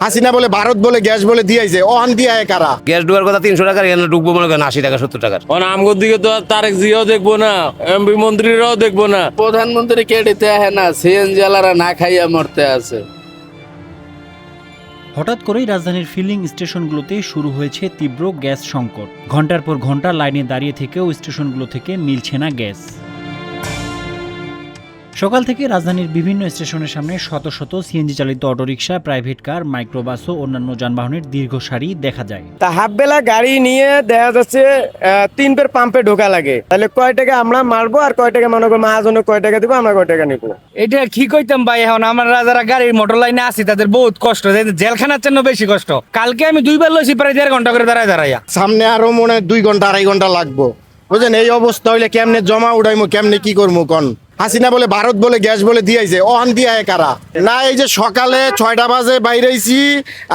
হাসিনা বলে ভারত বলে গ্যাস বলে দিয়েছে অন দিয়া কারা গ্যাস ঢুকার কথা 300 টাকা, এখানে ঢুকবো মনে করেন 80 টাকা 70 টাকার। আমগোর দিকে তো আর তারেক জিয়াও দেখবো না, এমপি মন্ত্রীরাও দেখবো না। প্রধানমন্ত্রী কেডিতে আহে না, সিএনজি আলারা না খাইয়া মরতে আছে। হঠাৎ করেই রাজধানীর ফিলিং স্টেশনগুলোতে শুরু হয়েছে তীব্র গ্যাস সংকট। ঘন্টার পর ঘন্টা লাইনে দাঁড়িয়ে থেকেও স্টেশনগুলো থেকে মিলছে না গ্যাস। সকাল থেকে রাজধানীর বিভিন্ন স্টেশনের সামনে শত শত সিএনজি চালিত অটোরিকশা, প্রাইভেট কার, মাইক্রোবাস ও অন্যান্য যানবাহনের দীর্ঘ সারি দেখা যায়। তা হাফ বেলা গাড়ি নিয়ে দেখা যাচ্ছে 3 পের পাম্পে ঢোকা লাগে। তাহলে কয় টাকা আমরা মারবো আর কয় টাকা মনে করো মহাজনে কয় টাকা দিব, আমরা কয় টাকা নিবো। এটা কি কইতাম ভাই, এখন আমরা যারা গাড়ির মোটর লাইনে আছি তাদের বহুত কষ্ট, জেলখানার জন্য বেশি কষ্ট। কালকে আমি 2 বার লইছি প্রায় 1.5 ঘন্টা করে দাঁড়াইয়া। সামনে আরো মনে হয় 2 ঘন্টা 2.5 ঘন্টা লাগবো, বুঝলেন? এই অবস্থা হইলে কেমনে জমা উড়াইমু, কেমনে কি করবো কোন? হাসিনা বলে ভারত বলে গ্যাস বলে দিয়েছে অন দিয়া কারা না? এই যে সকালে 6টা বাজে বাইরেছি,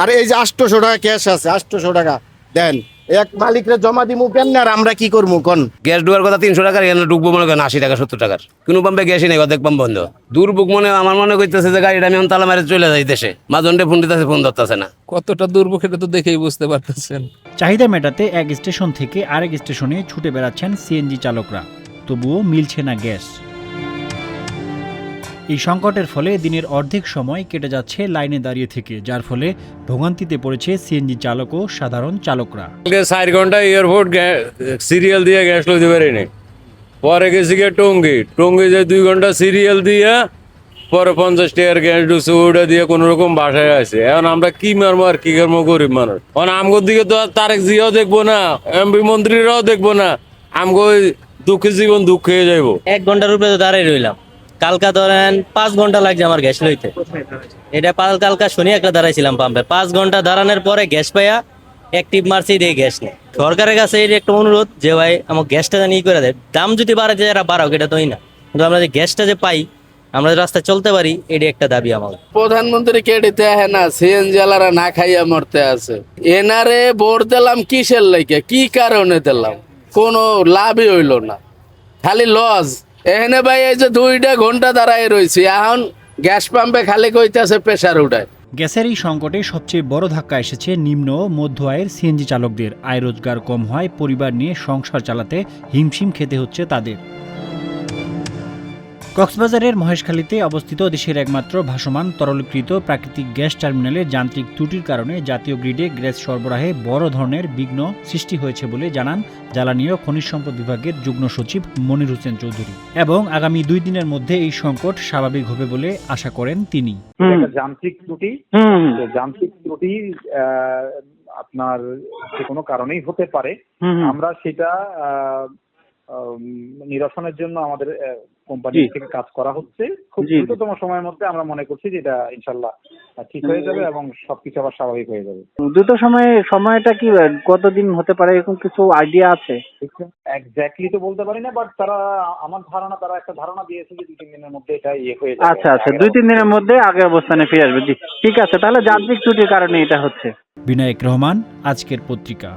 আর এই যে 800 টাকা ক্যাশ আছে, 800 টাকা দেন এক মালিকরে জমা দিমু কেমনে, আর আমরা কি করবো কোন? গ্যাস ঢুকার কথা 300 টাকা, এখানে ঢুকবো মনে করেন 80 টাকা 70 টাকার। কোনো পাম্পে গ্যাসই নেই, অর্ধেক পাম্প বন্ধ। দুর্ভোগ মনে আমার মনে করতেছে যে গাড়িটা আমি এখন তালা মারে চলে যাই দেশে। মাজনটে ফোন দিতেছে, ফোন ধরতেছে না। কতটা দুর্ভোগ এটা তো দেখেই বুঝতে পারতেছেন। চাহিদা মেটাতে এক স্টেশন থেকে আরেক স্টেশনে ছুটে বেড়াচ্ছেন সিএনজি চালকরা, তবুও মিলছে না গ্যাস। এই সংকটের ফলে দিনের অর্ধেক সময় কেটে যাচ্ছে লাইনে দাঁড়িয়ে থেকে, যার ফলে ভোগান্তিতে পড়েছে সিএনজি চালক ও সাধারণ চালকরা। 4 ঘন্টা এয়ারপোর্ট সিরিয়াল দিয়ে গ্যাস লইতে পারিনি। পরে গেছি গিয়ে টঙ্গি যে 2 ঘন্টা সিরিয়াল দিয়ে পরে 50 টাকার গ্যাস ঢুকছে, ওটা দিয়ে কোন রকম বাসায় আছে। এখন আমরা কি মারবো আর কি করবো, গরিব মানুষ। আমগোর দিকে তো আর তারেক জিয়াও দেখবো না, এমপি মন্ত্রীরাও দেখবো না। আমগো দুঃখে জীবন দুঃখ হয়ে যাইবো। 1 ঘন্টার উপরে তো দাঁড়াই রইলাম। কালকা ধরেন 5 ঘন্টা লাগছে আমার গ্যাস লইতে। এটা কালকা শনি একটা দাঁড়াইছিলাম পাম্পে, 5 ঘন্টা দাঁড়ানোর পরে গ্যাস পাইয়া অ্যাক্টিভ মারছি, দিয়ে গ্যাস নেই। সরকারের কাছে এই একটা অনুরোধ যে ভাই আমার গ্যাসটা জানি করে দেয়। দাম যদি বাড়ে যায় এরা বাড়াও, এটা তোই না, কিন্তু আমরা যে গ্যাসটা যে পাই, আমরা রাস্তায় চলতে পারি, এটি একটা দাবি আমার। প্রধানমন্ত্রী কেডিতে আহে না, সিএনজি আলারা না খাইয়া মরতে আছে। এনারে ভোট দিলাম কিসের লাইকে, কি কারণে দিলাম, কোনো লাভই হইল না, খালি লস। এখানে ভাই এই যে 2 ঘন্টা দাঁড়ায় রয়েছি, এখন গ্যাস পাম্পে খালি কইতেছে প্রেসার উঠায়। গ্যাসের এই সংকটে সবচেয়ে বড় ধাক্কা এসেছে নিম্ন ও মধ্য আয়ের সিএনজি চালকদের। আয় রোজগার কম হয়, পরিবার নিয়ে সংসার চালাতে হিমশিম খেতে হচ্ছে তাদের। কক্সবাজারের মহেশখালীতে অবস্থিত দেশের একমাত্র ভাসমান তরলীকৃত প্রাকৃতিক গ্যাস টার্মিনালে যান্ত্রিক ত্রুটির কারণে জাতীয় গ্রিডে গ্যাস সরবরাহে বড় ধরনের বিঘ্ন সৃষ্টি হয়েছে বলে জানান জ্বালানি ও খনিজ সম্পদ বিভাগের যুগ্ম সচিব মনির হোসেন চৌধুরী, এবং আগামী 2 দিনের মধ্যে এই সংকট স্বাভাবিক হবে বলে আশা করেন তিনি। যান্ত্রিক ত্রুটি, যান্ত্রিক ত্রুটি আপনার যে কোনো কারণেই হতে পারে। আমরা সেটা নিরসনের জন্য আমাদের কোম্পানি থেকে কাজ করা হচ্ছে। খুব দ্রুততম সময়ের মধ্যে আমরা মনে করছি যে এটা ইনশাল্লাহ ঠিক হয়ে যাবে এবং সবকিছু আবার স্বাভাবিক হয়ে যাবে। দ্রুত সময়টা কি কতদিন হতে পারে, এরকম কিছু আইডিয়া আছে? এক্স্যাক্টলি তো বলতে পারি না, বাট আমার ধারণা, তারা একটা ধারণা দিয়েছে যে 2-3 দিনের মধ্যে এটা হয়ে যাবে। আচ্ছা, 2-3 দিনের মধ্যে আগের অবস্থানে ফিরে আসবে। জি, ঠিক আছে, তাহলে যান্ত্রিক ত্রুটির কারণে এটা হচ্ছে। বিনায়ক রহমান, আজকের পত্রিকা।